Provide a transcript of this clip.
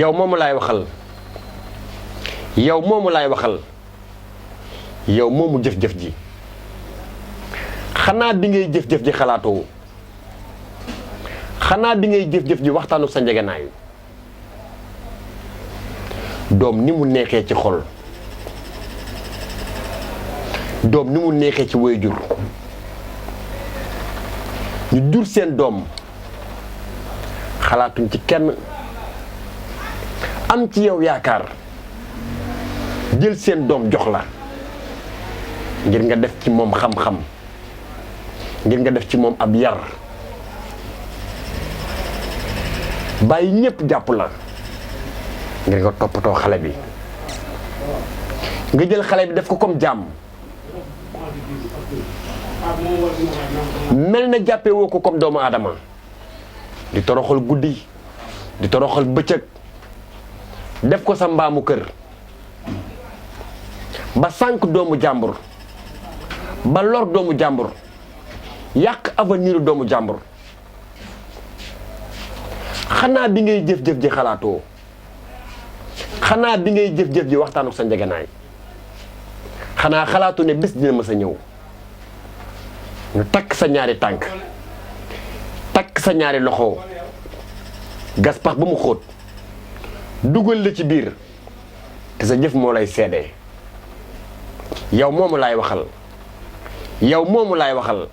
yow moomu laay waxal yow moomu laay waxal yow moomu jëf-jëf ji xanaa bi ngay jëf-jëf ji xalaatoo xanaa bi ngay jëf-jëf ji waxtaanu sa njegenaay doom ni mu neexee ci xol doom ni mu neexee ci waajur ñu jur seen doom xalaatuñ ci kenn am ci yow yaakaar jël seen doom jox la ngir nga def ci moom xam-xam ngir nga def ci moom ab yar bàyyi ñépp jàpp la ngir nga toppatoo xale bi nga jël xale bi def ko comme jàmm mel na jàppee woo ko comme doomu aadama di toroxal guddi di toroxal bëccëg def ko sa mbaamu kër ba sànq doomu jàmbur ba lor doomu jàmbur yàq avenir doomu jàmbur xanaa bi ngay jëf-jëf ji xalaatoo xanaa bi ngay jëf-jëf ji waxtaan ak sa njegenaay xanaa xalaatu ne bés dina mës a ñëw ñu takk sa ñaari tànk takk sa ñaari loxo gas pax ba mu xóot dugal la ci biir te sa jëf moo lay seede yow moomu laay waxal yow moomu laay waxal